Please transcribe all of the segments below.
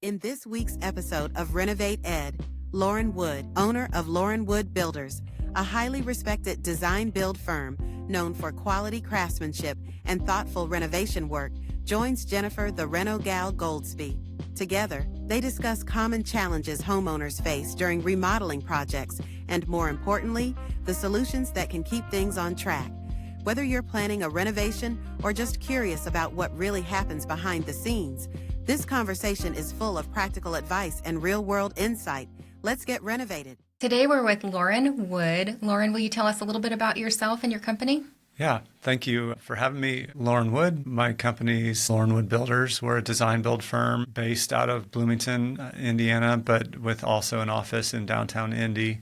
In this week's episode of Renovate Ed, Loren Wood, owner of Loren Wood Builders, a highly respected design-build firm known for quality craftsmanship and thoughtful renovation work, joins Jennifer the RENO-GAL Goldsby. Together, they discuss common challenges homeowners face during remodeling projects and, more importantly, the solutions that can keep things on track. Whether you're planning a renovation or just curious about what really happens behind the scenes, this conversation is full of practical advice and real-world insight. Let's get renovated. Today we're with Loren Wood. Loren, will you tell us a little bit about yourself and your company? Yeah, thank you for having me. Loren Wood, my company's Loren Wood Builders. We're a design build firm based out of Bloomington, Indiana, but with also an office in downtown Indy.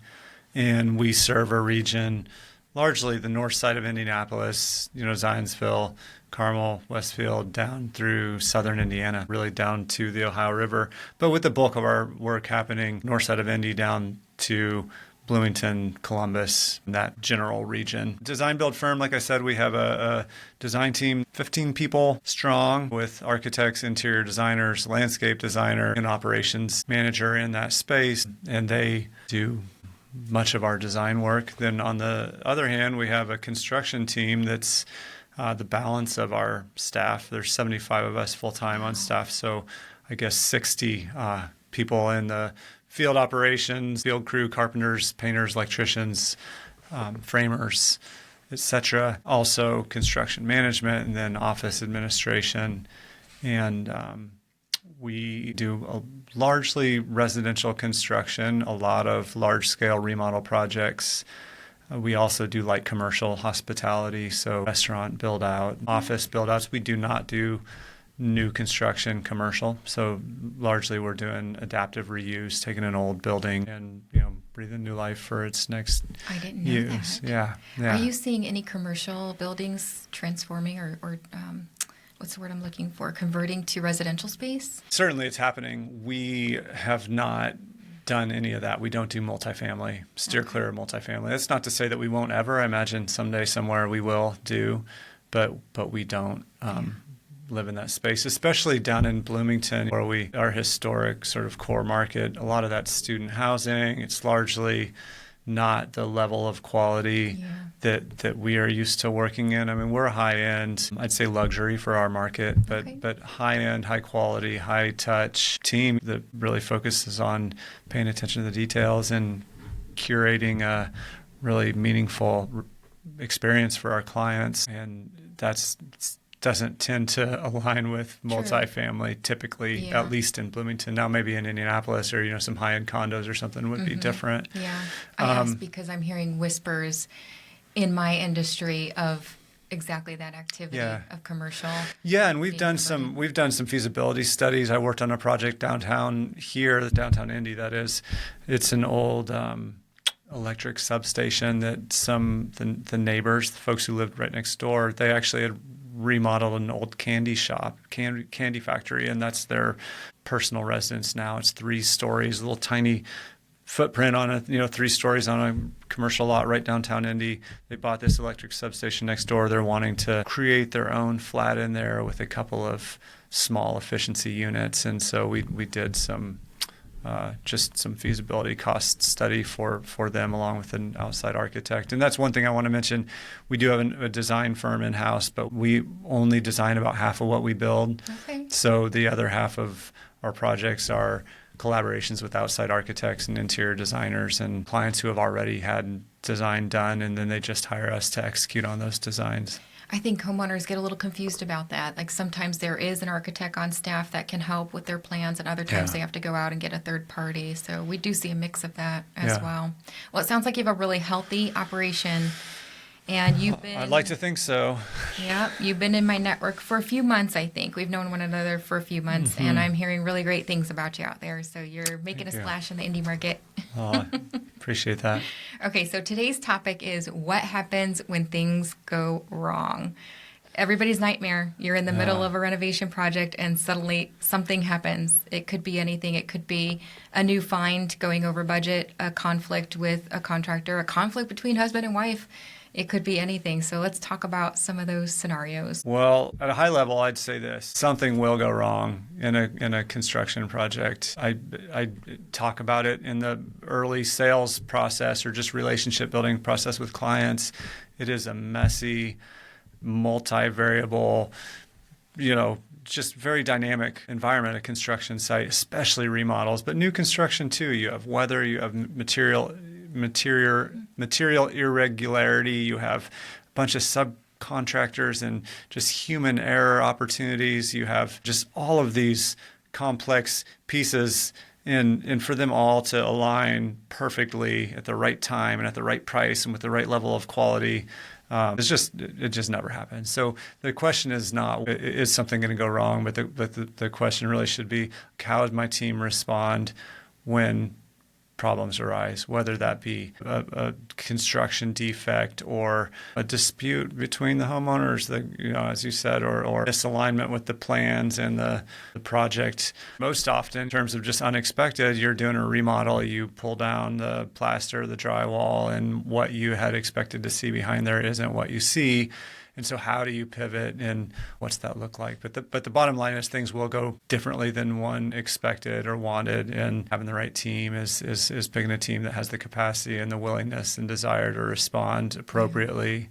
And we serve a region, largely the north side of Indianapolis, Zionsville, Carmel, Westfield, down through southern Indiana, really down to the Ohio River. But with the bulk of our work happening north side of Indy down to Bloomington, Columbus, that general region. Design build firm, like I said, we have a design team, 15 people strong with architects, interior designers, landscape designer, and operations manager in that space. And they do much of our design work. Then on the other hand, we have a construction team that's the balance of our staff. There's 75 of us full-time on staff, so I guess 60 people in the field operations, field crew, carpenters, painters, electricians, framers, etc. Also construction management and then office administration. And we do largely residential construction, a lot of large-scale remodel projects. We also do light commercial hospitality, so restaurant build-out, office build-outs. We do not do new construction commercial, so largely we're doing adaptive reuse, taking an old building and breathing new life for its next I didn't know use. that. Yeah. Are you seeing any commercial buildings transforming or what's the word I'm looking for, converting to residential space? Certainly it's happening. We have not done any of that. We don't do multifamily, steer clear of multifamily. That's not to say that we won't ever. I imagine someday somewhere we will do, but we don't live in that space, especially down in Bloomington where our historic sort of core market. A lot of that's student housing. It's largely not the level of quality that we are used to working in. I mean, we're a high-end, I'd say luxury for our market, but high-end, high-quality, high-touch team that really focuses on paying attention to the details and curating a really meaningful experience for our clients. And that's doesn't tend to align with multifamily typically, at least in Bloomington. Now maybe in Indianapolis or some high-end condos or something would be different. Yeah, I ask because I'm hearing whispers in my industry of exactly that activity of commercial. Yeah, and we've done some feasibility studies. I worked on a project downtown downtown Indy. That is, it's an old electric substation that the neighbors, the folks who lived right next door, they actually had remodeled an old candy shop, candy factory, and that's their personal residence now. It's 3 stories, a little tiny footprint on 3 stories on a commercial lot right downtown Indy. They bought this electric substation next door. They're wanting to create their own flat in there with a couple of small efficiency units, and so we did some feasibility cost study for them along with an outside architect. And that's one thing I want to mention. We do have a design firm in-house, but we only design about half of what we build. Okay. So the other half of our projects are collaborations with outside architects and interior designers and clients who have already had design done, and then they just hire us to execute on those designs. I think homeowners get a little confused about that. Like sometimes there is an architect on staff that can help with their plans, and other times they have to go out and get a third party. So we do see a mix of that as well. Well, it sounds like you have a really healthy operation, and you've been... I'd like to think so. Yeah, you've been in my network for a few months, I think. We've known one another for a few months, and I'm hearing really great things about you out there. So you're making a splash in the indie market. Oh, appreciate that. Okay, so today's topic is what happens when things go wrong. Everybody's nightmare. You're in the middle of a renovation project and suddenly something happens. It could be anything. It could be a new find going over budget, a conflict with a contractor, a conflict between husband and wife. It could be anything. So let's talk about some of those scenarios. Well, at a high level, I'd say this: something will go wrong in a construction project. I talk about it in the early sales process or just relationship building process with clients. It is a messy, multivariable, just very dynamic environment, a construction site, especially remodels, but new construction too. You have weather, you have material irregularity, you have a bunch of subcontractors and just human error opportunities. You have just all of these complex pieces, and for them all to align perfectly at the right time and at the right price and with the right level of quality. It just never happens. So the question is not, is something going to go wrong? But the question really should be, how does my team respond when problems arise, whether that be a construction defect or a dispute between the homeowners, as you said, or misalignment with the plans and the project. Most often, in terms of just unexpected, you're doing a remodel, you pull down the plaster, the drywall, and what you had expected to see behind there isn't what you see. And so how do you pivot, and what's that look like? But the bottom line is things will go differently than one expected or wanted, and having the right team is picking a team that has the capacity and the willingness and desire to respond appropriately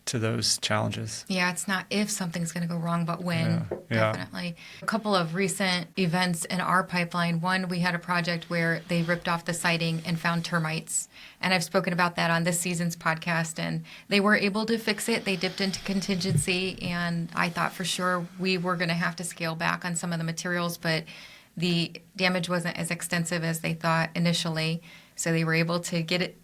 to those challenges. Yeah, it's not if something's going to go wrong, but when. Yeah. Definitely. A couple of recent events in our pipeline. One, we had a project where they ripped off the siding and found termites. And I've spoken about that on this season's podcast, and they were able to fix it. They dipped into contingency, and I thought for sure we were going to have to scale back on some of the materials, but the damage wasn't as extensive as they thought initially. So they were able to get it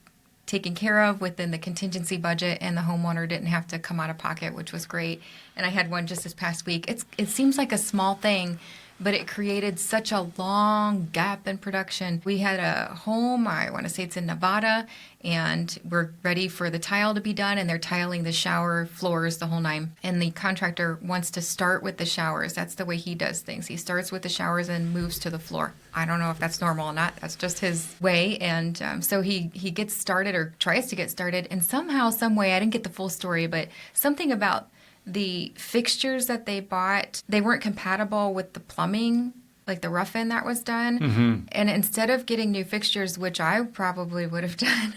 taken care of within the contingency budget, and the homeowner didn't have to come out of pocket, which was great. And I had one just this past week. It seems like a small thing, but it created such a long gap in production. We had a home, I want to say it's in Nevada, and we're ready for the tile to be done, and they're tiling the shower floors, the whole nine. And the contractor wants to start with the showers. That's the way he does things. He starts with the showers and moves to the floor. I don't know if that's normal or not. That's just his way. And so he gets started, or tries to get started, and somehow, some way, I didn't get the full story, but something about the fixtures that they bought, they weren't compatible with the plumbing, like the rough-in that was done. Mm-hmm. And instead of getting new fixtures, which I probably would have done,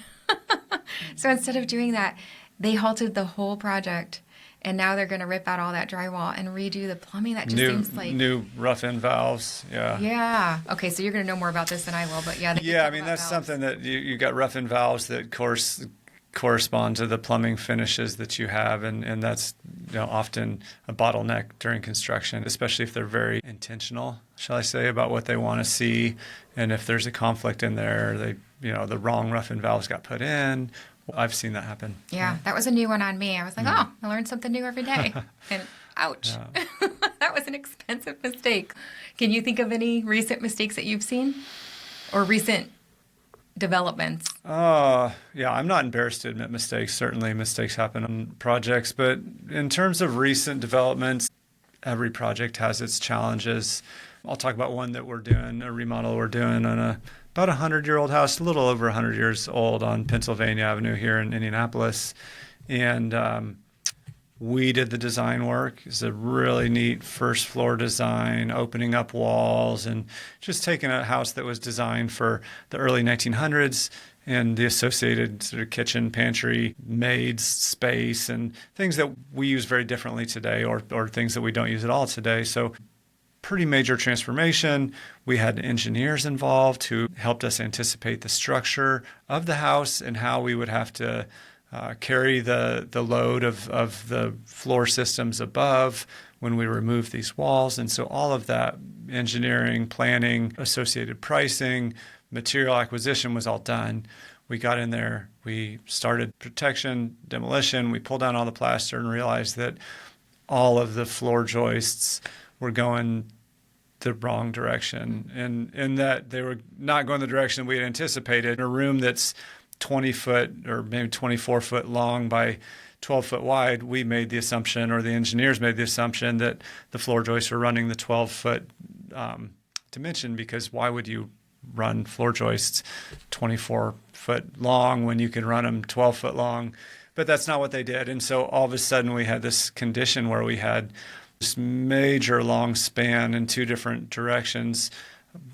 so instead of doing that, they halted the whole project. And now they're going to rip out all that drywall and redo the plumbing. That just seems like new rough-in valves. Yeah. Yeah. Okay, so you're going to know more about this than I will, but yeah. Yeah, I mean, that's valves. Something that you got rough-in valves that correspond to the plumbing finishes that you have, and that's often a bottleneck during construction, especially if they're very intentional, shall I say, about what they want to see. And if there's a conflict in there, the wrong rough-in valves got put in. I've seen that happen. Yeah, that was a new one on me. I was like, I learn something new every day. And ouch, that was an expensive mistake. Can you think of any recent mistakes that you've seen, or recent developments? Yeah, I'm not embarrassed to admit mistakes. Certainly mistakes happen on projects, but in terms of recent developments, every project has its challenges. I'll talk about one that we're doing, a remodel we're doing on about a 100-year-old house, a little over 100 years old, on Pennsylvania Avenue here in Indianapolis. And we did the design work. It's a really neat first floor design, opening up walls, and just taking a house that was designed for the early 1900s and the associated sort of kitchen, pantry, maids, space, and things that we use very differently today, or things that we don't use at all today. So pretty major transformation. We had engineers involved who helped us anticipate the structure of the house and how we would have to carry the load of the floor systems above when we remove these walls. And so all of that engineering, planning, associated pricing, material acquisition was all done. We got in there, we started protection, demolition, we pulled down all the plaster and realized that all of the floor joists were going the wrong direction, and that they were not going the direction we had anticipated. In a room that's 20 foot or maybe 24 foot long by 12 foot wide, we made the assumption, or the engineers made the assumption, that the floor joists were running the 12 foot dimension, because why would you run floor joists 24 foot long when you can run them 12 foot long? But that's not what they did. And so all of a sudden we had this condition where we had this major long span in two different directions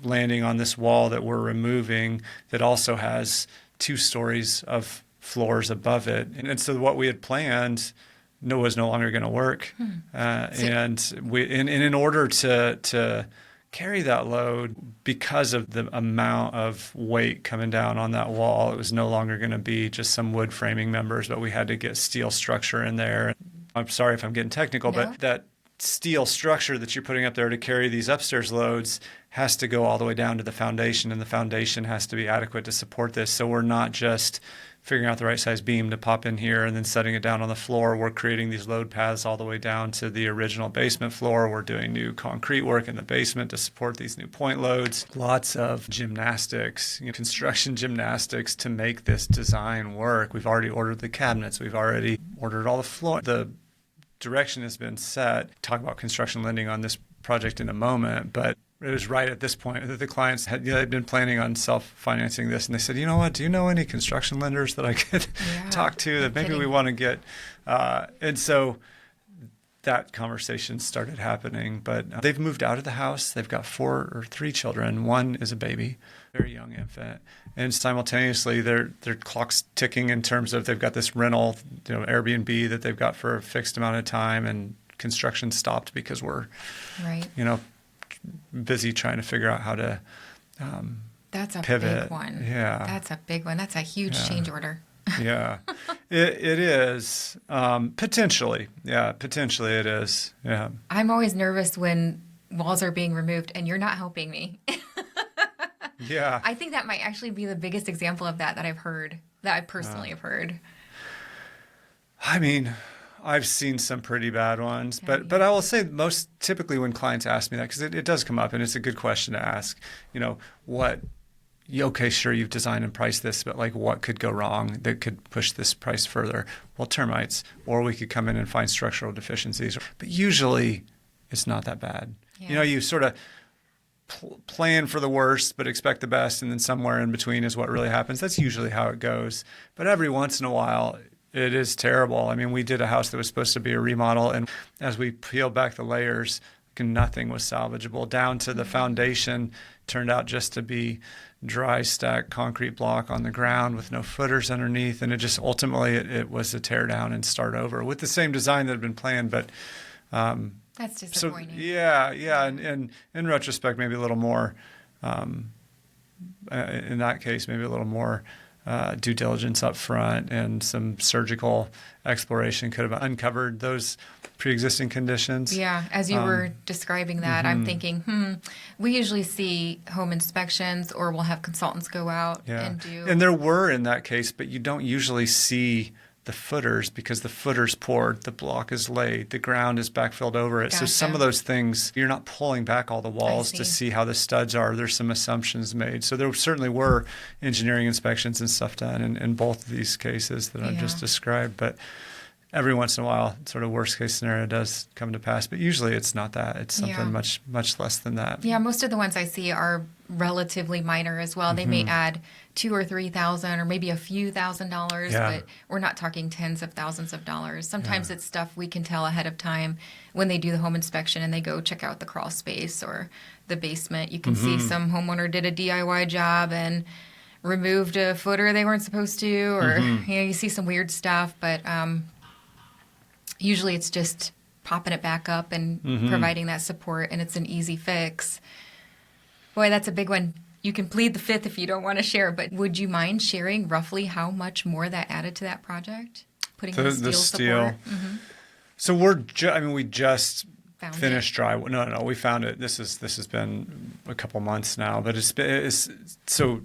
landing on this wall that we're removing that also has 2 stories of floors above it. And so what we had planned was no longer going to work. And in order to carry that load, because of the amount of weight coming down on that wall, it was no longer going to be just some wood framing members, but we had to get steel structure in there. I'm sorry if I'm getting technical, but that steel structure that you're putting up there to carry these upstairs loads has to go all the way down to the foundation, and the foundation has to be adequate to support this. So we're not just figuring out the right size beam to pop in here and then setting it down on the floor. We're creating these load paths all the way down to the original basement floor. We're doing new concrete work in the basement to support these new point loads. Lots of gymnastics, construction gymnastics to make this design work. We've already ordered the cabinets. We've already ordered all the floor. The direction has been set. Talk about construction lending on this project in a moment, but it was right at this point that the clients they'd been planning on self-financing this, and they said, you know what, do you know any construction lenders that I could talk to that maybe we want to get? And so that conversation started happening, but they've moved out of the house. They've got 4 or 3 children. One is a baby, very young infant. And simultaneously, their clock's ticking in terms of they've got this rental, Airbnb that they've got for a fixed amount of time, and construction stopped because we're, busy trying to figure out how to That's a pivot. big one. Yeah. That's a big one. That's a huge change order. Yeah, it is. Potentially. Yeah, potentially it is. Yeah. I'm always nervous when walls are being removed and you're not helping me. Yeah. I think that might actually be the biggest example of that I've heard, that I personally have heard. I mean, I've seen some pretty bad ones, but I will say most typically when clients ask me that, because it does come up and it's a good question to ask, okay, sure, you've designed and priced this, but what could go wrong that could push this price further? Well, termites, or we could come in and find structural deficiencies. But usually it's not that bad. Yeah. You sort of plan for the worst but expect the best, and then somewhere in between is what really happens. That's usually how it goes. But every once in a while, it is terrible. I mean, we did a house that was supposed to be a remodel, and as we peeled back the layers, nothing was salvageable. Down to the foundation turned out just to be dry stacked concrete block on the ground with no footers underneath, and it just ultimately it was a tear down and start over with the same design that had been planned. But that's disappointing. So and in retrospect, maybe a little more. In that case, maybe a little more due diligence up front and some surgical exploration could have uncovered those pre-existing conditions. Yeah, as you were describing that, I'm thinking, we usually see home inspections or we'll have consultants go out and do. And there were in that case, but you don't usually see the footers because the footer's poured, the block is laid, the ground is backfilled over it. Gotcha. So some of those things, you're not pulling back all the walls to see how the studs are. There's some assumptions made. So there certainly were engineering inspections and stuff done in both of these cases that I've just described. But every once in a while, sort of worst case scenario does come to pass. But usually it's not that. It's something much, much less than that. Yeah, most of the ones I see are relatively minor as well. They may add $2,000 or $3,000 or maybe a few $1,000s, but we're not talking tens of thousands of dollars. Sometimes it's stuff we can tell ahead of time when they do the home inspection and they go check out the crawl space or the basement. You can see some homeowner did a DIY job and removed a footer they weren't supposed to, or you see some weird stuff, but usually it's just popping it back up and providing that support, and it's an easy fix. Boy, that's a big one. You can plead the fifth if you don't want to share, but would you mind sharing roughly how much more that added to that project? Putting the steel support? So we just finished dry. No, we found it. This has been a couple months now, but it's so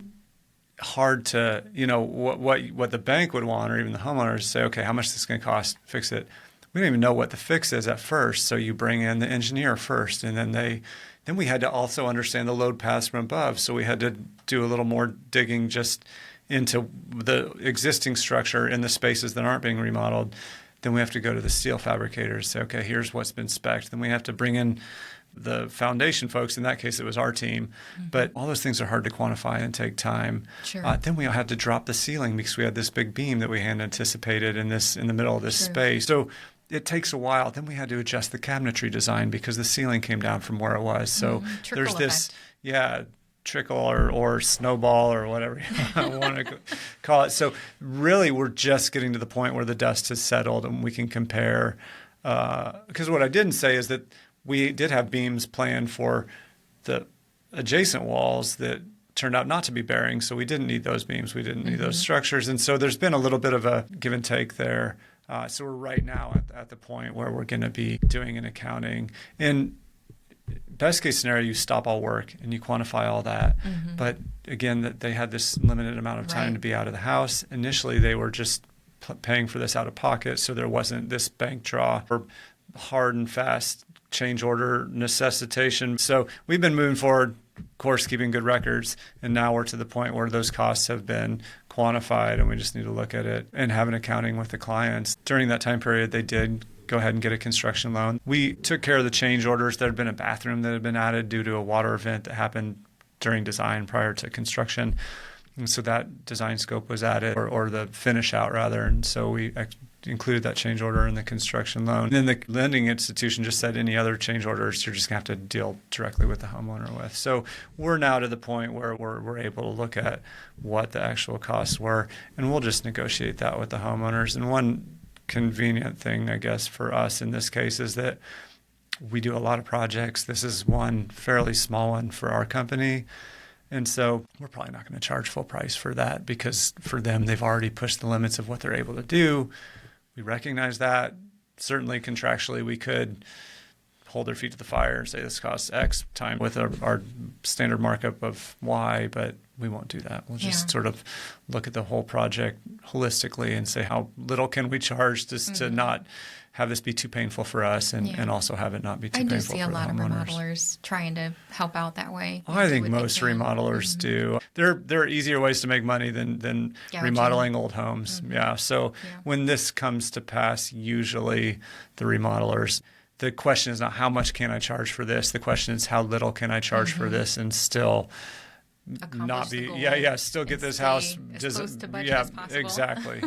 hard to, what the bank would want, or even the homeowners say, okay, how much is this going to cost? Fix it. We don't even know what the fix is at first. So you bring in the engineer first, and then we had to also understand the load paths from above. So we had to do a little more digging just into the existing structure in the spaces that aren't being remodeled. Then we have to go to the steel fabricators, say, okay, here's what's been spec'd. Then we have to bring in the foundation folks. In that case, it was our team. But all those things are hard to quantify and take time. Sure. Then we had to drop the ceiling because we had this big beam that we hadn't anticipated in the middle of this space. So it takes a while. Then we had to adjust the cabinetry design because the ceiling came down from where it was. So there's this, trickle or snowball or whatever you want to call it. So really, we're just getting to the point where the dust has settled and we can compare. Because what I didn't say is that we did have beams planned for the adjacent walls that turned out not to be bearing. So we didn't need those beams. We didn't need those structures. And so there's been a little bit of a give and take there. So we're right now at the point where we're going to be doing an accounting. And best case scenario, you stop all work and you quantify all that. But again, they had this limited amount of time to be out of the house. Initially, they were just paying for this out of pocket, so there wasn't this bank draw or hard and fast change order necessitation. So we've been moving forward, of course, keeping good records, and now we're to the point where those costs have been quantified and we just need to look at it and have an accounting with the clients. During that time period, they did go ahead and get a construction loan. We took care of the change orders. There had been a bathroom that had been added due to a water event that happened during design prior to construction. And so that design scope was added, or the finish out rather. And so we included that change order in the construction loan. And then the lending institution just said any other change orders, you're just going to have to deal directly with the homeowner with. So we're now to the point where we're able to look at what the actual costs were, and we'll just negotiate that with the homeowners. And one convenient thing, I guess, for us in this case is that we do a lot of projects. This is one fairly small one for our company. And so we're probably not going to charge full price for that because for them, they've already pushed the limits of what they're able to do. We recognize that. Certainly contractually, we could hold their feet to the fire and say this costs X time with our standard markup of Y, but we won't do that. We'll just sort of look at the whole project holistically and say how little can we charge just to not have this be too painful for us and also have it not be too painful for the homeowners. I do see a lot of remodelers trying to help out that way. I think most remodelers do. There are easier ways to make money than remodeling old homes. So when this comes to pass, usually the remodelers, the question is not how much can I charge for this. The question is how little can I charge for this and still not be still get this house as close to budget as possible. Exactly.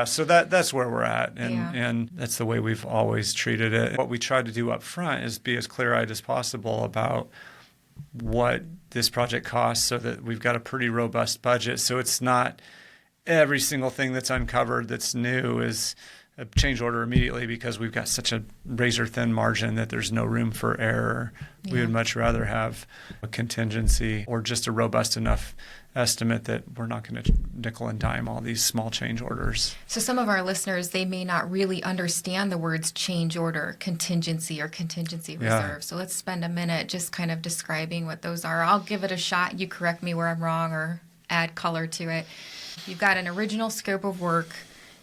So that's where we're at, and that's the way we've always treated it. What we try to do up front is be as clear-eyed as possible about what this project costs so that we've got a pretty robust budget, so it's not every single thing that's uncovered that's new is a change order immediately because we've got such a razor-thin margin that there's no room for error. We would much rather have a contingency or just a robust enough estimate that we're not going to nickel and dime all these small change orders. So some of our listeners, they may not really understand the words change order, contingency, or contingency reserve. So let's spend a minute just kind of describing what those are. I'll give it a shot. You correct me where I'm wrong or add color to it. You've got an original scope of work,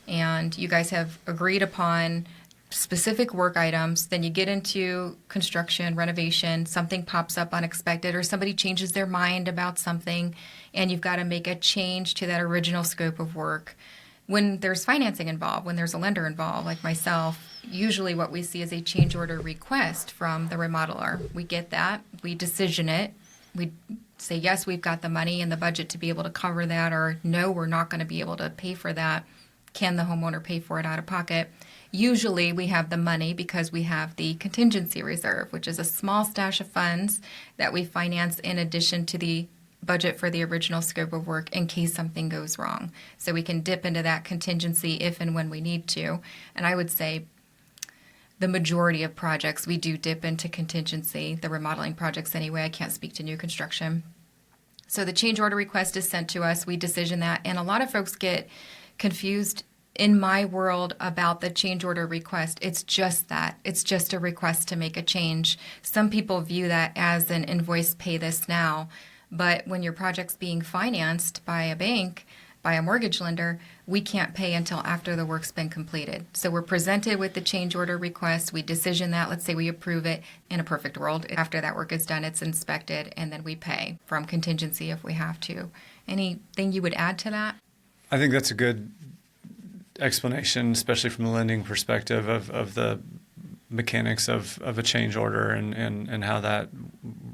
and you guys have agreed upon specific work items. Then you get into construction, renovation, something pops up unexpected, or somebody changes their mind about something, and you've got to make a change to that original scope of work. When there's financing involved, when there's a lender involved, like myself, usually what we see is a change order request from the remodeler. We get that, we decision it, we say, yes, we've got the money and the budget to be able to cover that, or no, we're not going to be able to pay for that. Can the homeowner pay for it out of pocket? Usually we have the money because we have the contingency reserve, which is a small stash of funds that we finance in addition to the budget for the original scope of work in case something goes wrong. So we can dip into that contingency if and when we need to. And I would say the majority of projects we do dip into contingency, the remodeling projects anyway. I can't speak to new construction. So the change order request is sent to us. We decision that. And a lot of folks get confused in my world about the change order request. It's just that. It's just a request to make a change. Some people view that as an invoice, pay this now. But when your project's being financed by a bank, by a mortgage lender, we can't pay until after the work's been completed. So we're presented with the change order request. We decision that. Let's say we approve it. In a perfect world, after that work is done, it's inspected, and then we pay from contingency if we have to. Anything you would add to that? I think that's a good explanation, especially from the lending perspective of the mechanics of a change order and how that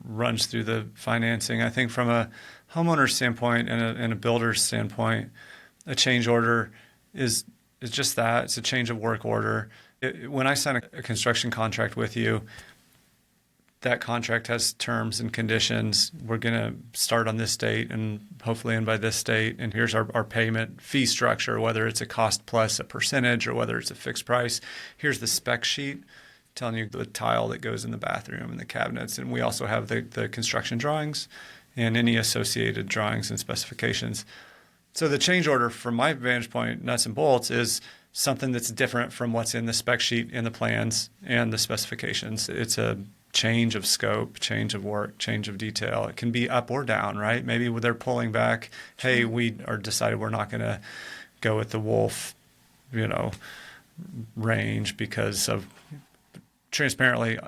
runs through the financing. I think from a homeowner standpoint and a builder's standpoint, a change order is just that. It's a change of work order. When I sign a construction contract with you, that contract has terms and conditions. We're going to start on this date and hopefully end by this date. And here's our payment fee structure, whether it's a cost plus a percentage or whether it's a fixed price. Here's the spec sheet telling you the tile that goes in the bathroom and the cabinets. And we also have the construction drawings and any associated drawings and specifications. So the change order, from my vantage point, nuts and bolts, is something that's different from what's in the spec sheet, in the plans, and the specifications. It's a change of scope, change of work, change of detail. It can be up or down, right? Maybe they're pulling back. Hey, we are decided we're not going to go with the Wolf, range because of transparently,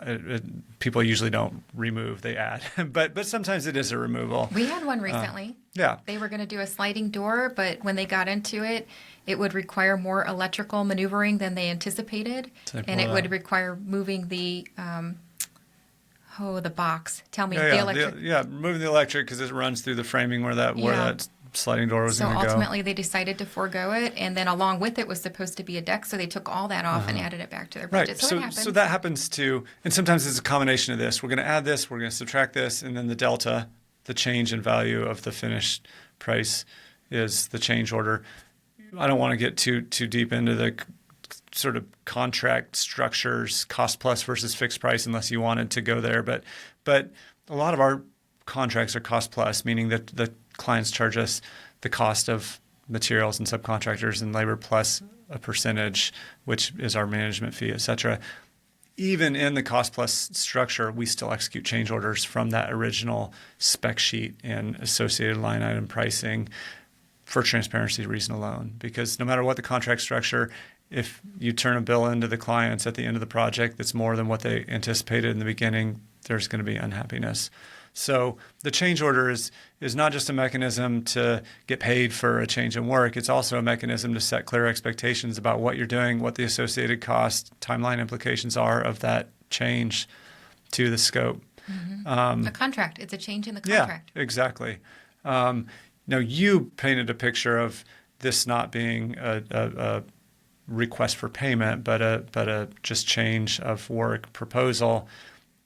people usually don't remove, they add. but sometimes it is a removal. We had one recently. Yeah. They were going to do a sliding door, but when they got into it, it would require more electrical maneuvering than they anticipated. And it would require moving the box. Tell me, the electric. Moving the electric because it runs through the framing where that sliding door was going to go. So ultimately they decided to forego it, and then along with it was supposed to be a deck, so they took all that off and added it back to their budget. Right. So that happens too, and sometimes it's a combination of this. We're going to add this, we're going to subtract this, and then the delta, the change in value of the finished price, is the change order. I don't want to get too deep into the sort of contract structures, cost plus versus fixed price, unless you wanted to go there. But a lot of our contracts are cost plus, meaning that the clients charge us the cost of materials and subcontractors and labor plus a percentage, which is our management fee, et cetera. Even in the cost plus structure, we still execute change orders from that original spec sheet and associated line item pricing for transparency reason alone. Because no matter what the contract structure, if you turn a bill into the clients at the end of the project that's more than what they anticipated in the beginning, there's going to be unhappiness. So the change order is not just a mechanism to get paid for a change in work. It's also a mechanism to set clear expectations about what you're doing, what the associated cost, timeline implications are of that change to the scope. A contract. It's a change in the contract. Yeah, exactly. Now, you painted a picture of this not being a request for payment, but a just change of work proposal.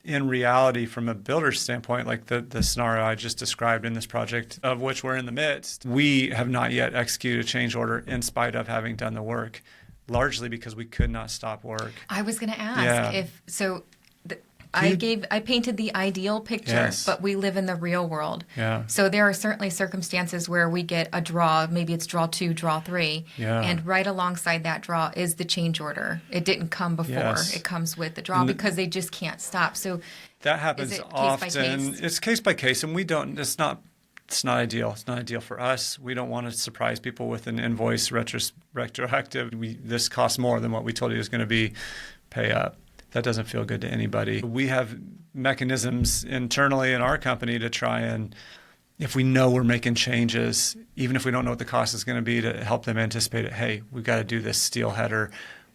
In reality, from a builder's standpoint, like the scenario I just described in this project, of which we're in the midst, we have not yet executed a change order in spite of having done the work, largely because we could not stop work. I was going to ask if so. I painted the ideal picture, Yes. but we live in the real world. Yeah. So there are certainly circumstances where we get a draw, maybe it's draw 2, draw 3, and right alongside that draw is the change order. It didn't come before. Yes. It comes with the draw because they just can't stop. So that happens is it case often. by case? It's case by case, and we don't. It's not ideal. It's not ideal for us. We don't want to surprise people with an invoice retroactive. This costs more than what we told you it was going to be. Pay up. That doesn't feel good to anybody. We have mechanisms internally in our company to try and, if we know we're making changes, even if we don't know what the cost is going to be, to help them anticipate it. Hey, we've got to do this steel header.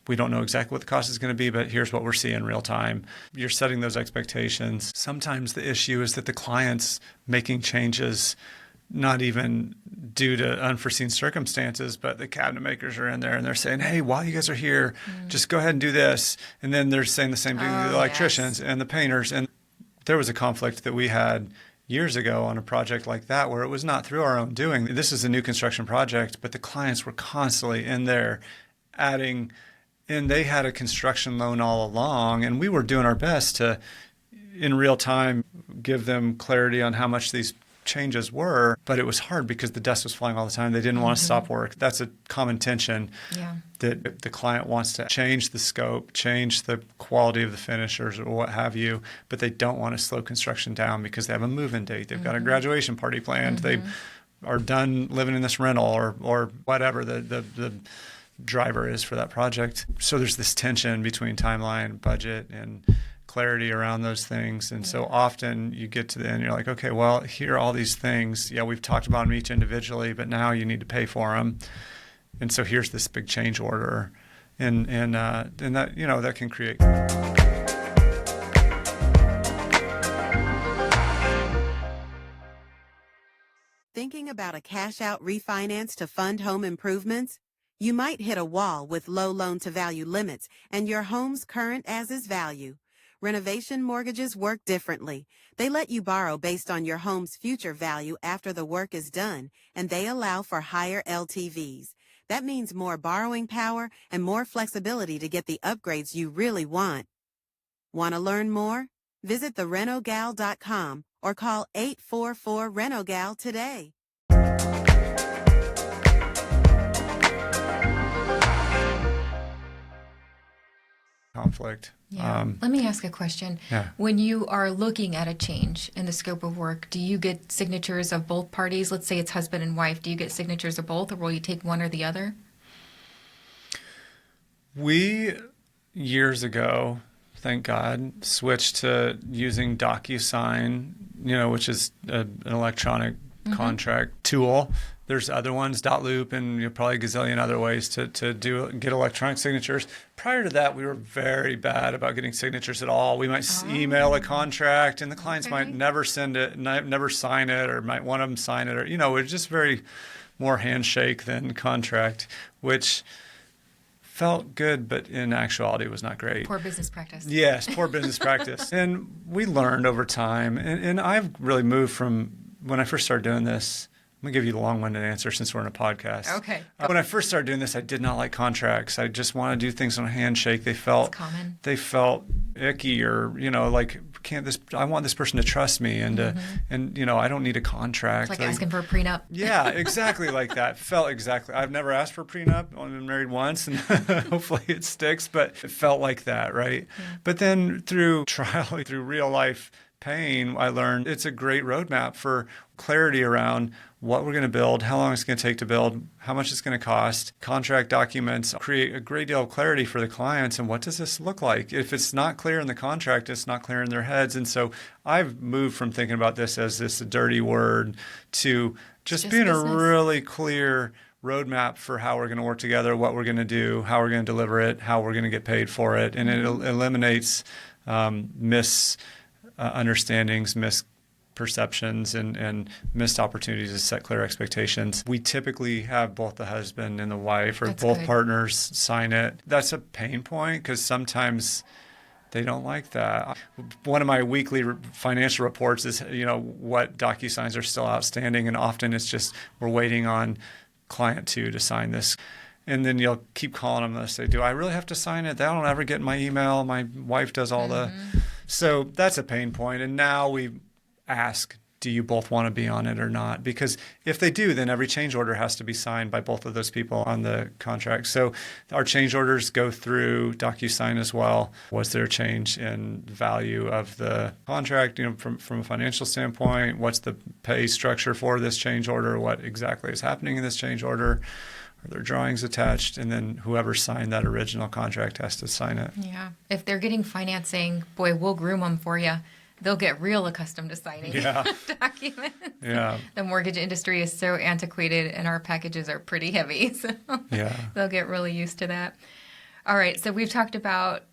We don't know exactly what the cost is going to be, but here's what we're seeing in real time. You're setting those expectations. Sometimes the issue is that the client's making changes not even due to unforeseen circumstances, but the cabinet makers are in there and they're saying, hey, while you guys are here, just go ahead and do this. And then they're saying the same thing to the electricians and the painters. And there was a conflict that we had years ago on a project like that where it was not through our own doing. This is a new construction project, but the clients were constantly in there adding, and they had a construction loan all along, and we were doing our best to, in real time, give them clarity on how much these changes were, but it was hard because the dust was flying all the time. They didn't want to stop work. That's a common tension that the client wants to change the scope, change the quality of the finishers or what have you, but they don't want to slow construction down because they have a move-in date. They've got a graduation party planned. They are done living in this rental or whatever the driver is for that project. So there's this tension between timeline, budget, and clarity around those things. And so often you get to the end, you're like, okay, well, here are all these things. Yeah, we've talked about them each individually, but now you need to pay for them. And so here's this big change order. and that, you know, that can create. Thinking about a cash-out refinance to fund home improvements? You might hit a wall with low loan-to-value limits and your home's current as-is value. Renovation mortgages work differently. They let you borrow based on your home's future value after the work is done, and they allow for higher LTVs. That means more borrowing power and more flexibility to get the upgrades you really want. Want to learn more? Visit RENO-GAL.com or call 844-RENO-GAL today. Conflict. Yeah. Let me ask a question. Yeah. When you are looking at a change in the scope of work, do you get signatures of both parties? Let's say it's husband and wife. Do you get signatures of both, or will you take one or the other? We, years ago, thank God, switched to using DocuSign, you know, which is an electronic contract tool. There's other ones, .loop, and probably a gazillion other ways to get electronic signatures. Prior to that, we were very bad about getting signatures at all. We might email a contract, and the clients might never send it, never sign it, or might one of them sign it, or, you know, it's just very more handshake than contract, which felt good, but in actuality was not great. Poor business practice. Yes, poor business practice. And we learned over time, and I've really moved from when I first started doing this. I'm going to give you the long-winded answer since we're in a podcast. Okay. When I first started doing this, I did not like contracts. I just want to do things on a handshake. They felt icky, or, you know, like, I want this person to trust me, and and, you know, I don't need a contract. It's like asking for a prenup. Yeah, exactly like that. Felt exactly. I've never asked for a prenup. I've been married once, and hopefully it sticks, but it felt like that, right? Yeah. But then through trial, through real life pain, I learned it's a great roadmap for clarity around what we're going to build, how long it's going to take to build, how much it's going to cost. Contract documents create a great deal of clarity for the clients, and what does this look like? If it's not clear in the contract, it's not clear in their heads. And so I've moved from thinking about this as this dirty word to just being business. A really clear roadmap for how we're going to work together, what we're going to do, how we're going to deliver it, how we're going to get paid for it. And it eliminates misunderstandings, misperceptions, and missed opportunities to set clear expectations. We typically have both the husband and the wife, or both partners, sign it. That's a pain point because sometimes they don't like that. One of my weekly financial reports is, you know, what DocuSigns are still outstanding, and often it's just we're waiting on client 2 to sign this. And then you'll keep calling them and say, do I really have to sign it? They don't ever get my email. My wife does all the... So that's a pain point. And now we ask, do you both want to be on it or not? Because if they do, then every change order has to be signed by both of those people on the contract. So our change orders go through DocuSign as well. Was there a change in value of the contract, you know, from a financial standpoint? What's the pay structure for this change order? What exactly is happening in this change order? Are there drawings attached? And then whoever signed that original contract has to sign it. Yeah. If they're getting financing, boy, we'll groom them for you. They'll get real accustomed to signing documents. Yeah. The mortgage industry is so antiquated, and our packages are pretty heavy. So they'll get really used to that. All right. So we've talked about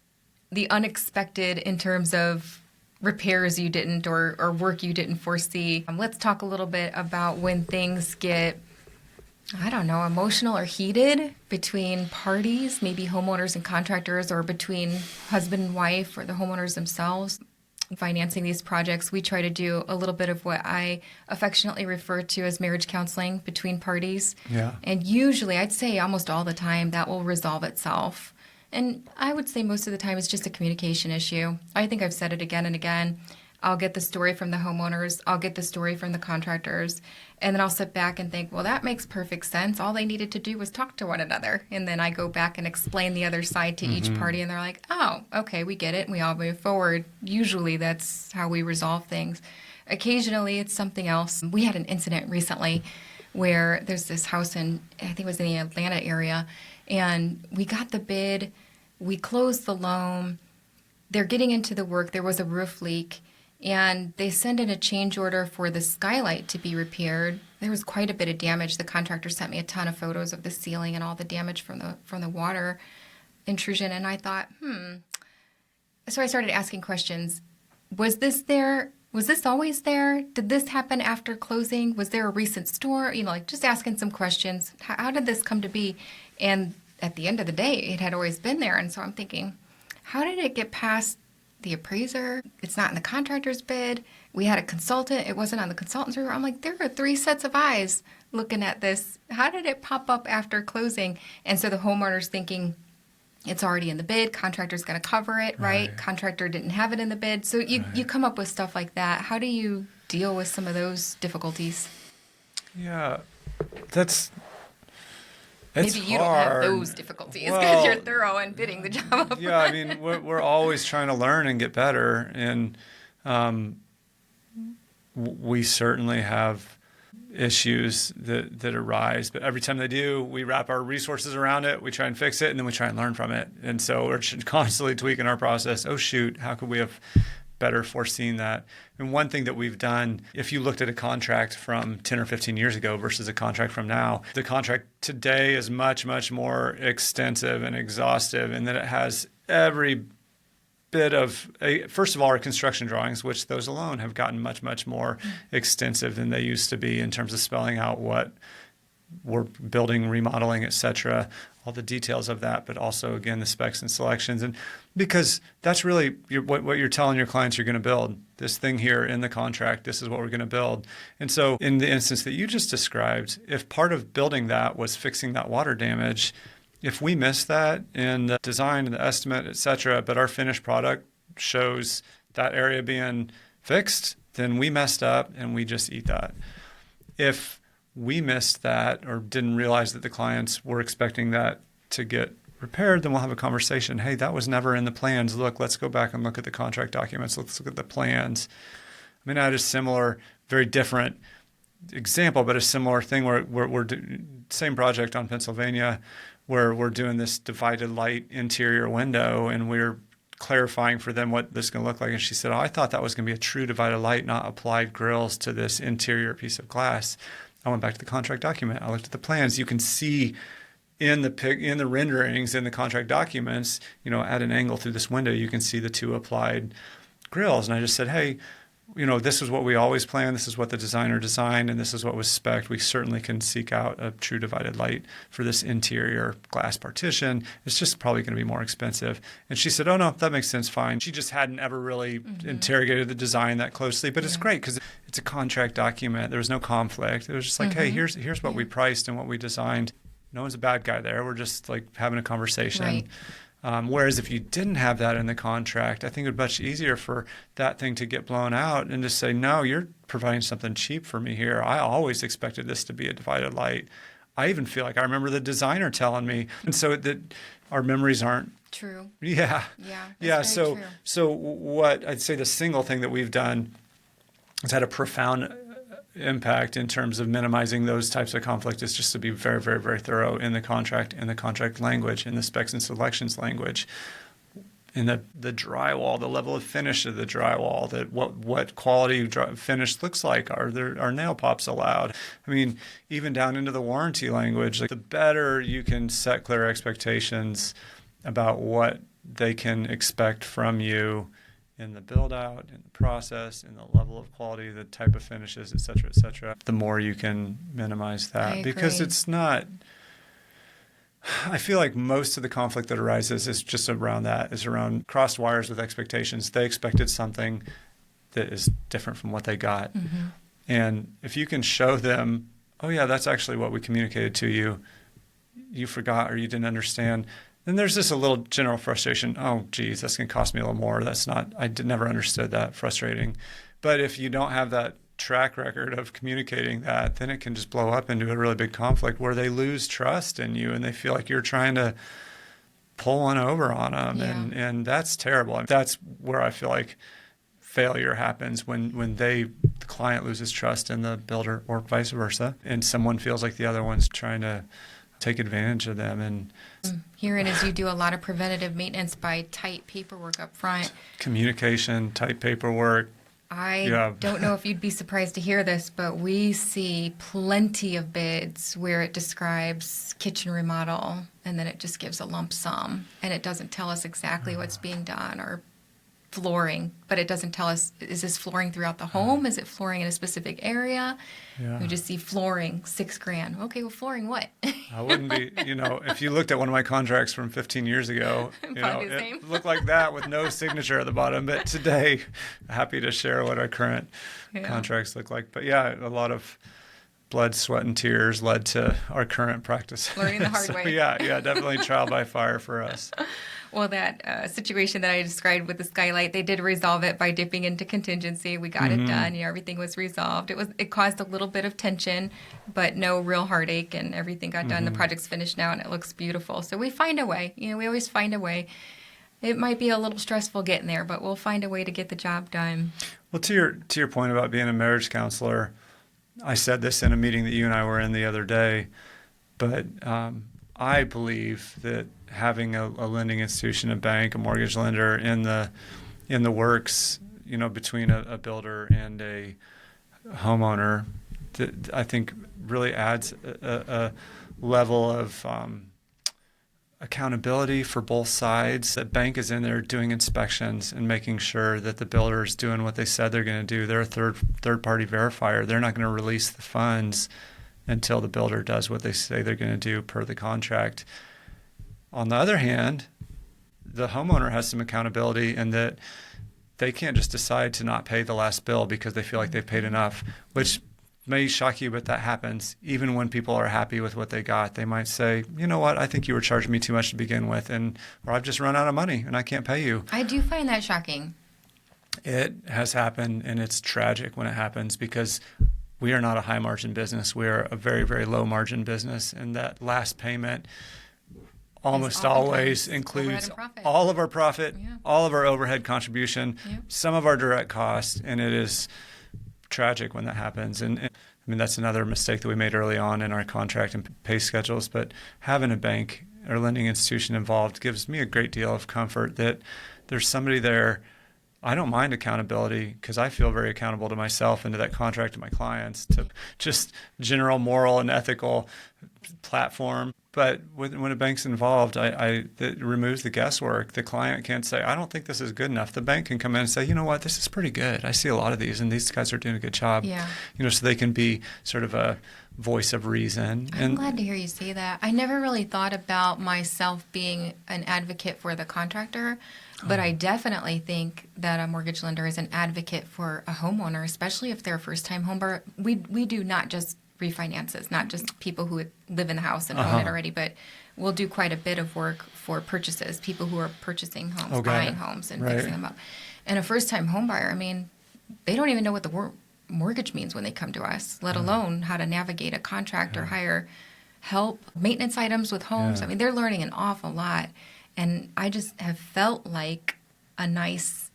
the unexpected in terms of repairs you didn't or work you didn't foresee. Let's talk a little bit about when things get, I don't know, emotional or heated between parties, maybe homeowners and contractors, or between husband and wife, or the homeowners themselves. Financing these projects, we try to do a little bit of what I affectionately refer to as marriage counseling between parties. Yeah. And usually, I'd say almost all the time, that will resolve itself. And I would say most of the time it's just a communication issue. I think I've said it again and again. I'll get the story from the homeowners. I'll get the story from the contractors. And then I'll sit back and think, well, that makes perfect sense. All they needed to do was talk to one another. And then I go back and explain the other side to each party. And they're like, oh, okay, we get it. And we all move forward. Usually that's how we resolve things. Occasionally it's something else. We had an incident recently where there's this house I think it was in the Atlanta area. And we got the bid. We closed the loan. They're getting into the work. There was a roof leak. And they send in a change order for the skylight to be repaired. There was quite a bit of damage. The contractor sent me a ton of photos of the ceiling and all the damage from the water. intrusion, and I thought, So I started asking questions. Was this there? Was this always there? Did this happen after closing? Was there a recent store? Like just asking some questions. How did this come to be? And at the end of the day, it had always been there. And so I'm thinking, how did it get past the appraiser? It's not in the contractor's bid. We had a consultant. It wasn't on the consultant's report. I'm like, there are 3 sets of eyes looking at this. How did it pop up after closing? And so the homeowner's thinking, it's already in the bid. Contractor's going to cover it, right? Contractor didn't have it in the bid. So you come up with stuff like that. How do you deal with some of those difficulties? Yeah, it's Maybe you hard. don't have those difficulties because you're thorough and bidding the job up. Yeah, I mean, we're always trying to learn and get better. And we certainly have issues that arise, but every time they do, we wrap our resources around it, we try and fix it, and then we try and learn from it. And so we're constantly tweaking our process. Oh shoot, how could we have better foreseen that? And one thing that we've done, if you looked at a contract from 10 or 15 years ago versus a contract from now, the contract today is much, much more extensive and exhaustive, and that it has every bit of, first of all, our construction drawings, which those alone have gotten much, much more extensive than they used to be in terms of spelling out what we're building, remodeling, et cetera, all the details of that, but also, again, the specs and selections. And because that's really what you're telling your clients you're going to build. This thing here in the contract, this is what we're going to build. And so in the instance that you just described, if part of building that was fixing that water damage, if we miss that in the design and the estimate, et cetera, but our finished product shows that area being fixed, then we messed up and we just eat that. If we missed that or didn't realize that the clients were expecting that to get repaired, then we'll have a conversation. Hey, that was never in the plans. Look, let's go back and look at the contract documents. Let's look at the plans. I mean, I had a similar, very different example, but a similar thing where we're same project on Pennsylvania, where we're doing this divided light interior window, and we're clarifying for them what this is going to look like. And she said, I thought that was going to be a true divided light, not applied grills to this interior piece of glass. I went back to the contract document. I looked at the plans. You can see in the renderings in the contract documents, at an angle through this window, you can see the 2 applied grills. And I just said, hey, this is what we always planned. This is what the designer designed, and this is what was spec'd. We certainly can seek out a true divided light for this interior glass partition. It's just probably going to be more expensive. And she said, oh, no, that makes sense, fine. She just hadn't ever really interrogated the design that closely, but it's great because it's a contract document. There was no conflict. It was just like, hey, here's what we priced and what we designed. No one's a bad guy there. We're just like having a conversation. Right. Whereas if you didn't have that in the contract, I think it would be much easier for that thing to get blown out and just say, no, you're providing something cheap for me here. I always expected this to be a divided light. I even feel like I remember the designer telling me. And so that our memories aren't true. Yeah. Yeah. So what I'd say the single thing that we've done has had a profound impact in terms of minimizing those types of conflict is just to be very, very, very thorough in the contract language, in the specs and selections language, in the drywall, the level of finish of the drywall, that what quality finish looks like. Are nail pops allowed? I mean, even down into the warranty language, like the better you can set clear expectations about what they can expect from you in the build out, in the process, in the level of quality, the type of finishes, et cetera, the more you can minimize that. Because it's not, I feel like most of the conflict that arises is just around that, is around crossed wires with expectations. They expected something that is different from what they got. And if you can show them, oh yeah, that's actually what we communicated to you, you forgot or you didn't understand, then there's just a little general frustration. Oh, geez, that's going to cost me a little more. Never understood that. Frustrating. But if you don't have that track record of communicating that, then it can just blow up into a really big conflict where they lose trust in you and they feel like you're trying to pull one over on them. Yeah. And that's terrible. That's where I feel like failure happens when the client loses trust in the builder or vice versa. And someone feels like the other one's trying to take advantage of them. And herein is you do a lot of preventative maintenance by tight paperwork up front. Communication, tight paperwork, I don't know if you'd be surprised to hear this, but we see plenty of bids where it describes kitchen remodel and then it just gives a lump sum and it doesn't tell us exactly what's being done, or flooring, but it doesn't tell us, is this flooring throughout the home? Is it flooring in a specific area? Yeah. We just see flooring, $6,000. Okay, well, flooring what? I wouldn't be, if you looked at one of my contracts from 15 years ago, it looked like that with no signature at the bottom. But today, happy to share what our current contracts look like. But yeah, a lot of blood, sweat, and tears led to our current practice. Learning the hard way. Yeah, definitely trial by fire for us. Well, that situation that I described with the skylight, they did resolve it by dipping into contingency. We got it done. Everything was resolved. It caused a little bit of tension, but no real heartache, and everything got done. The project's finished now, and it looks beautiful. So we find a way. We always find a way. It might be a little stressful getting there, but we'll find a way to get the job done. Well, to your point about being a marriage counselor, I said this in a meeting that you and I were in the other day, but I believe that having a lending institution, a bank, a mortgage lender in the works, between a builder and a homeowner, that I think really adds a level of accountability for both sides. The bank is in there doing inspections and making sure that the builder is doing what they said they're going to do. They're a third-party verifier. They're not going to release the funds until the builder does what they say they're going to do per the contract. On the other hand, the homeowner has some accountability in that they can't just decide to not pay the last bill because they feel like they've paid enough, which may shock you, but that happens. Even when people are happy with what they got, they might say, you know what, I think you were charging me too much to begin with, or I've just run out of money and I can't pay you. I do find that shocking. It has happened, and it's tragic when it happens because we are not a high margin business. We are a very, very low margin business, and that last payment almost always includes all of our profit, all of our overhead contribution, some of our direct costs, and it is tragic when that happens. And I mean, that's another mistake that we made early on in our contract and pay schedules. But having a bank or lending institution involved gives me a great deal of comfort that there's somebody there. I don't mind accountability because I feel very accountable to myself and to that contract, to my clients, to just general moral and ethical platform. But when a bank's involved, it removes the guesswork. The client can't say, I don't think this is good enough. The bank can come in and say, you know what, this is pretty good. I see a lot of these, and these guys are doing a good job. Yeah. So they can be sort of a voice of reason. I'm glad to hear you say that. I never really thought about myself being an advocate for the contractor, but I definitely think that a mortgage lender is an advocate for a homeowner, especially if they're a first-time home buyer. We do not just refinances, not just people who live in the house and own it already, but we'll do quite a bit of work for purchases, people who are purchasing homes, buying homes, and fixing them up. And a first-time home buyer, I mean, they don't even know what the word mortgage means when they come to us, let alone how to navigate a contract or hire help, maintenance items with homes. I mean, they're learning an awful lot. And I just have felt like a nice,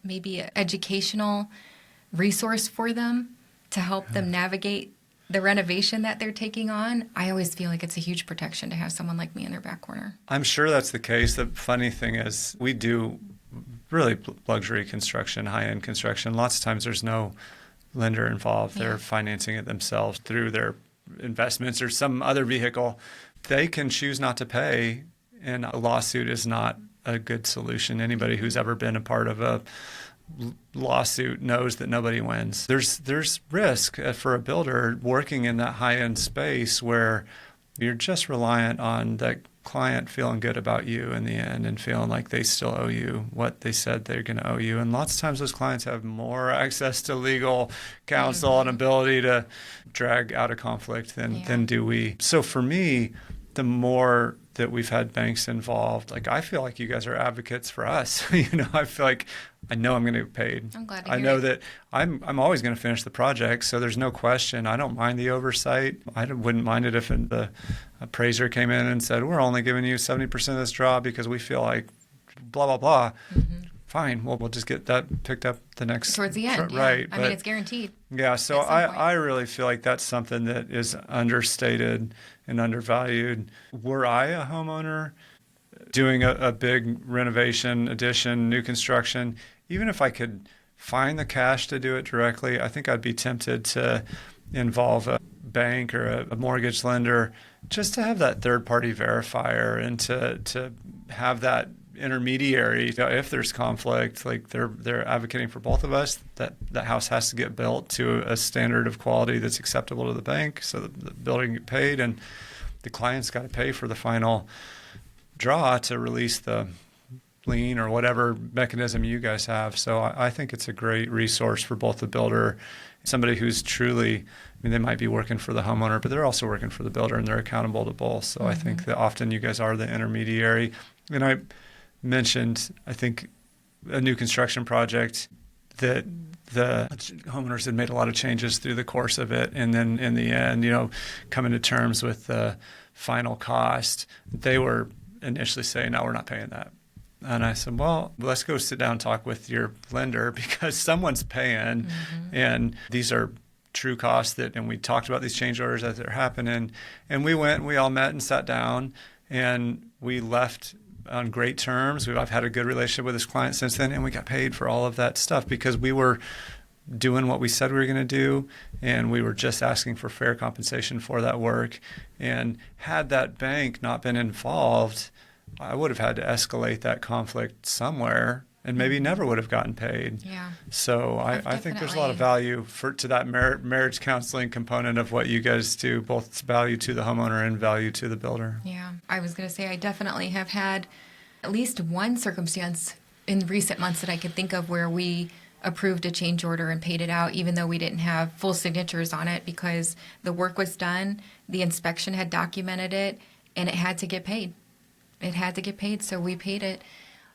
maybe educational resource for them to help them navigate the renovation that they're taking on. I always feel like it's a huge protection to have someone like me in their back corner. I'm sure that's the case. The funny thing is we do really luxury construction, high-end construction. Lots of times there's no lender involved. They're financing it themselves through their investments or some other vehicle. They can choose not to pay, and a lawsuit is not a good solution. Anybody who's ever been a part of a lawsuit knows that nobody wins. There's risk for a builder working in that high-end space where you're just reliant on that client feeling good about you in the end and feeling like they still owe you what they said they're going to owe you. And lots of times those clients have more access to legal counsel and ability to drag out a conflict than do we. So for me, the more that we've had banks involved, like I feel like you guys are advocates for us. I feel like I know I'm going to get paid. I'm glad to hear I know it. that I'm always going to finish the project, so there's no question. I don't mind the oversight. I wouldn't mind it if the appraiser came in and said, we're only giving you 70% of this job because we feel like blah, blah, blah. Fine, we'll just get that picked up the next... Towards the end, right. I mean, it's guaranteed. Yeah, so I really feel like that's something that is understated and undervalued. Were I a homeowner doing a big renovation, addition, new construction, even if I could find the cash to do it directly. I think I'd be tempted to involve a bank or a mortgage lender just to have that third-party verifier and to have that intermediary. If there's conflict, like they're advocating for both of us, that the house has to get built to a standard of quality that's acceptable to the bank so that the building get paid, and the client's got to pay for the final draw to release the lien or whatever mechanism you guys have. So I think it's a great resource for both the builder, somebody who's truly, they might be working for the homeowner, but they're also working for the builder and they're accountable to both. So I think that often you guys are the intermediary. And I mentioned, I think, a new construction project that the homeowners had made a lot of changes through the course of it. And then in the end, coming to terms with the final cost, they were initially saying, no, we're not paying that. And I said, well, let's go sit down and talk with your lender because someone's paying. And these are true costs and we talked about these change orders as they're happening. And we all met and sat down and we left on great terms. I've had a good relationship with this client since then, and we got paid for all of that stuff because we were doing what we said we were going to do, and we were just asking for fair compensation for that work. And had that bank not been involved, I would have had to escalate that conflict somewhere and maybe never would have gotten paid. Yeah. So I think there's a lot of value to that marriage counseling component of what you guys do, both value to the homeowner and value to the builder. Yeah. I was going to say I definitely have had at least one circumstance in recent months that I could think of where we approved a change order and paid it out even though we didn't have full signatures on it because the work was done, the inspection had documented it, and it had to get paid. It had to get paid, so we paid it.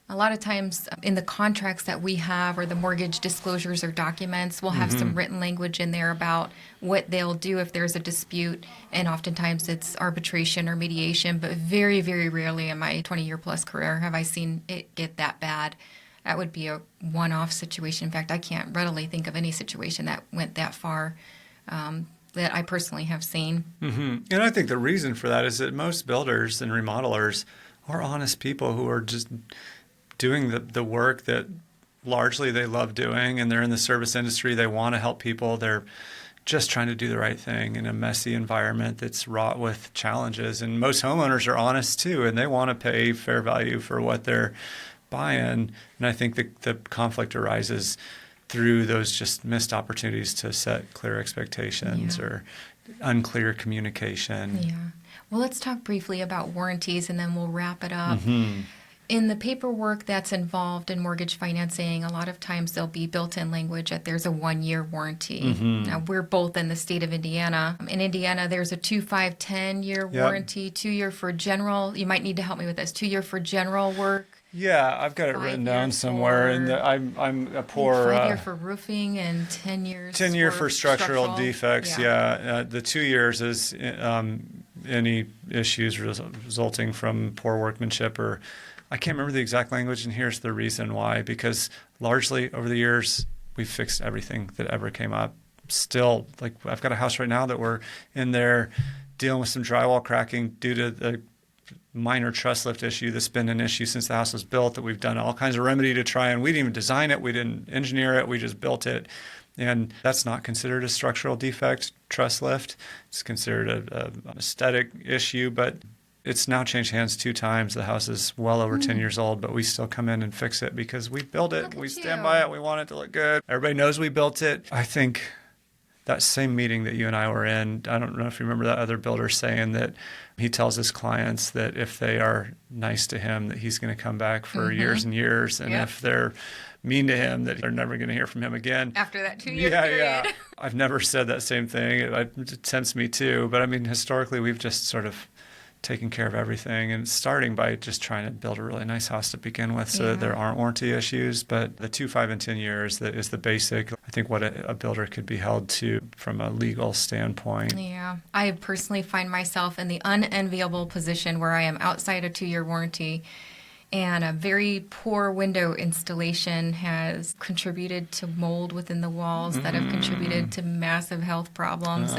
A lot of times in the contracts that we have or the mortgage disclosures or documents, we'll have some written language in there about what they'll do if there's a dispute. And oftentimes it's arbitration or mediation, but very, very rarely in my 20-year plus career have I seen it get that bad. That would be a one-off situation. In fact, I can't readily think of any situation that went that far that I personally have seen. And I think the reason for that is that most builders and remodelers are honest people who are just doing the work that largely they love doing, and they're in the service industry. They want to help people. They're just trying to do the right thing in a messy environment that's wrought with challenges. And most homeowners are honest too, and they want to pay fair value for what they're buying. And I think the conflict arises through those just missed opportunities to set clear expectations or unclear communication. Yeah. Well, let's talk briefly about warranties and then we'll wrap it up. In the paperwork that's involved in mortgage financing, a lot of times there'll be built-in language that there's a 1-year warranty. Now, we're both in the state of Indiana. In Indiana, there's a 2, 5, 10-year warranty, 2-year for general. You might need to help me with this. 2-year for general work. Yeah, I've got it written down somewhere. And I'm a poor 5-year for roofing and 10 years. 10-year for structural defects. The 2 years is any issues resulting from poor workmanship or I can't remember the exact language, and here's the reason why. Because largely over the years, we've fixed everything that ever came up. Still, like I've got a house right now that we're in there dealing with some drywall cracking due to the minor truss lift issue that's been an issue since the house was built that we've done all kinds of remedy to try, and we didn't even design it, we didn't engineer it, we just built it. And that's not considered a structural defect, truss lift. It's considered an aesthetic issue, but it's now changed hands 2 times. The house is well over 10 years old, but we still come in and fix it because we built it. We stand by it. We want it to look good. Everybody knows we built it. I think that same meeting that you and I were in, I don't know if you remember that other builder saying that he tells his clients that if they are nice to him, that he's going to come back for years and years. And if they're mean to him, that they're never going to hear from him again. After that 2-year period. Yeah. I've never said that same thing. It tempts me too. But I mean, historically, we've just sort of taking care of everything and starting by just trying to build a really nice house to begin with so that there aren't warranty issues. But the 2, 5, and 10 years is the basic, I think, what a builder could be held to from a legal standpoint. Yeah. I personally find myself in the unenviable position where I am outside a 2-year warranty and a very poor window installation has contributed to mold within the walls that have contributed to massive health problems.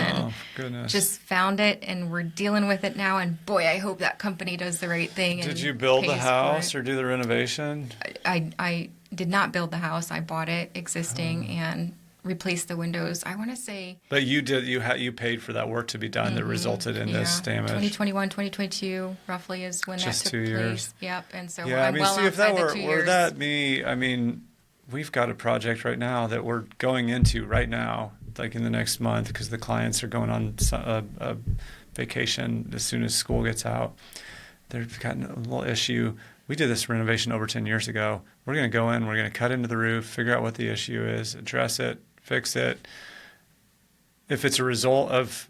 Goodness. Just found it, and we're dealing with it now. And boy, I hope that company does the right thing. Did you build the house or do the renovation? I did not build the house. I bought it existing and replaced the windows. I want to say. But you did. You paid for that work to be done that resulted in this damage. 2021, 2022, roughly is when Just that took 2 years. place. Yep. And so Yeah, I'm well see, if that outside the 2 years. were that me, I mean, we've got a project right now that we're going into right now, like in the next month, because the clients are going on a vacation as soon as school gets out. They've got a little issue. We did this renovation over 10 years ago. We're going to go in, we're going to cut into the roof, figure out what the issue is, address it, fix it. If it's a result of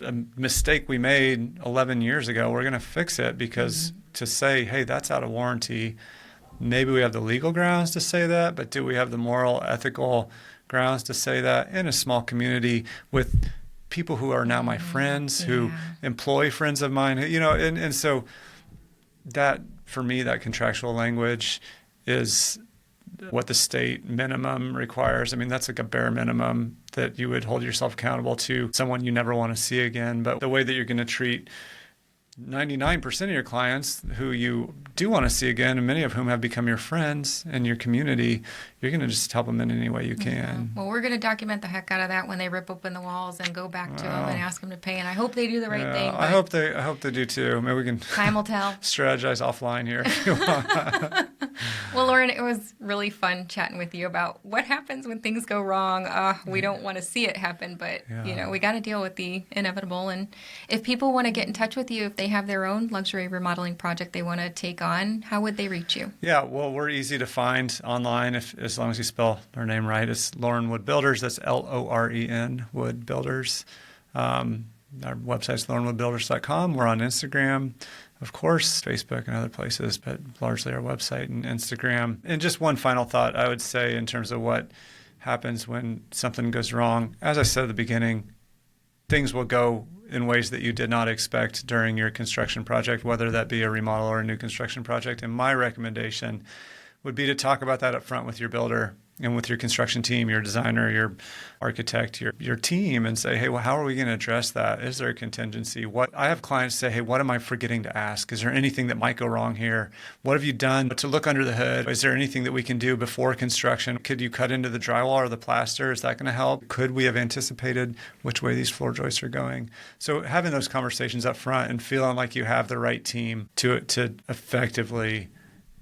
a mistake we made 11 years ago, we're going to fix it, because to say, hey, that's out of warranty, maybe we have the legal grounds to say that, but do we have the moral, ethical grounds to say that in a small community with people who are now my friends, who employ friends of mine, and so that, for me, that contractual language is what the state minimum requires. I mean, that's like a bare minimum that you would hold yourself accountable to someone you never want to see again. But the way that you're going to treat 99% of your clients who you do want to see again, and many of whom have become your friends in your community, you're going to just help them in any way you can. Well, we're going to document the heck out of that when they rip open the walls and go back to them and ask them to pay. And I hope they do the right thing. I hope they do too. Maybe we can time will tell. Strategize offline here if you want. Well, Loren, it was really fun chatting with you about what happens when things go wrong. We don't want to see it happen, but we got to deal with the inevitable. And if people want to get in touch with you, if they have their own luxury remodeling project they want to take on, how would they reach you? Yeah, well, we're easy to find online as long as you spell our name right. It's Loren Wood Builders. That's Loren Wood Builders. Our website's lorenwoodbuilders.com. We're on Instagram, of course, Facebook and other places, but largely our website and Instagram. And just one final thought I would say in terms of what happens when something goes wrong. As I said at the beginning, things will go in ways that you did not expect during your construction project, whether that be a remodel or a new construction project. And my recommendation would be to talk about that up front with your builder and with your construction team, your designer, your architect, your team, and say, hey, well, how are we going to address that? Is there a contingency? I have clients say, hey, what am I forgetting to ask? Is there anything that might go wrong here? What have you done to look under the hood? Is there anything that we can do before construction? Could you cut into the drywall or the plaster? Is that going to help? Could we have anticipated which way these floor joists are going? So having those conversations up front and feeling like you have the right team to effectively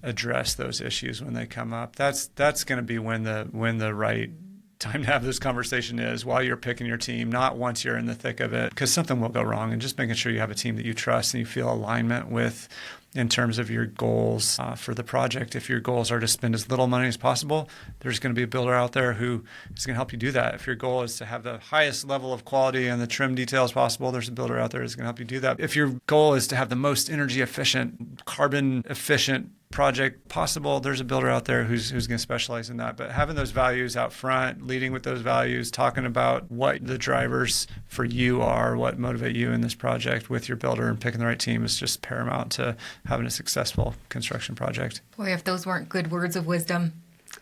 address those issues when they come up. That's going to be when the right time to have this conversation is, while you're picking your team, not once you're in the thick of it, because something will go wrong. And just making sure you have a team that you trust and you feel alignment with in terms of your goals for the project. If your goals are to spend as little money as possible, there's going to be a builder out there who is going to help you do that. If your goal is to have the highest level of quality and the trim details possible, there's a builder out there who's going to help you do that. If your goal is to have the most energy efficient, carbon efficient project possible, there's a builder out there who's going to specialize in that. But having those values out front, leading with those values, talking about what the drivers for you are, what motivate you in this project with your builder, and picking the right team is just paramount to having a successful construction project. Boy, if those weren't good words of wisdom.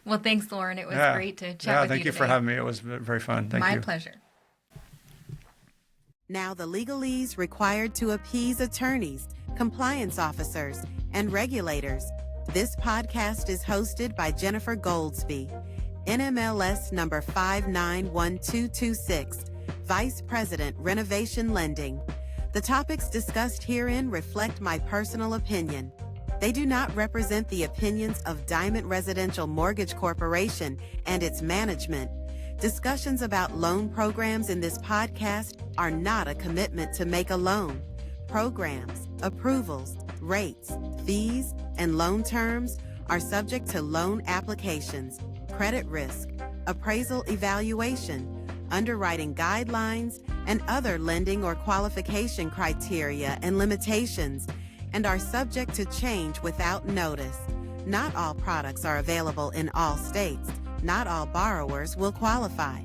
Well, thanks, Loren. It was great to chat with you today. Thank you for having me. It was very fun. Thank you. My pleasure. Now the legalese required to appease attorneys, compliance officers, and regulators. This podcast is hosted by Jennifer Goldsby, NMLS number 591226, Vice President, Renovation Lending. The topics discussed herein reflect my personal opinion. They do not represent the opinions of Diamond Residential Mortgage Corporation and its management. Discussions about loan programs in this podcast are not a commitment to make a loan. Programs, approvals, rates, fees, and loan terms are subject to loan applications, credit risk, appraisal evaluation, underwriting guidelines, and other lending or qualification criteria and limitations, and are subject to change without notice. Not all products are available in all states. Not all borrowers will qualify.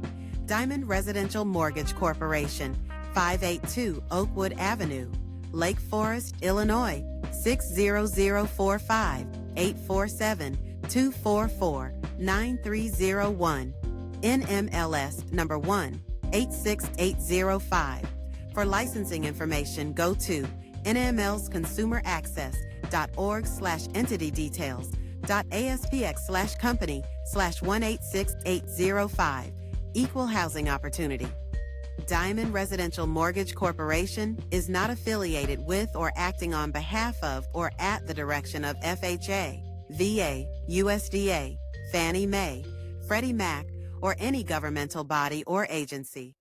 Diamond Residential Mortgage Corporation, 582 Oakwood Avenue, Lake Forest, Illinois, 60045, 847-244-9301. NMLS number 186805. For licensing information, go to nmlsconsumeraccess.org/entity details. ASPX/company/186805. Equal housing opportunity. Diamond Residential Mortgage Corporation is not affiliated with or acting on behalf of or at the direction of FHA, VA, USDA, Fannie Mae, Freddie Mac, or any governmental body or agency.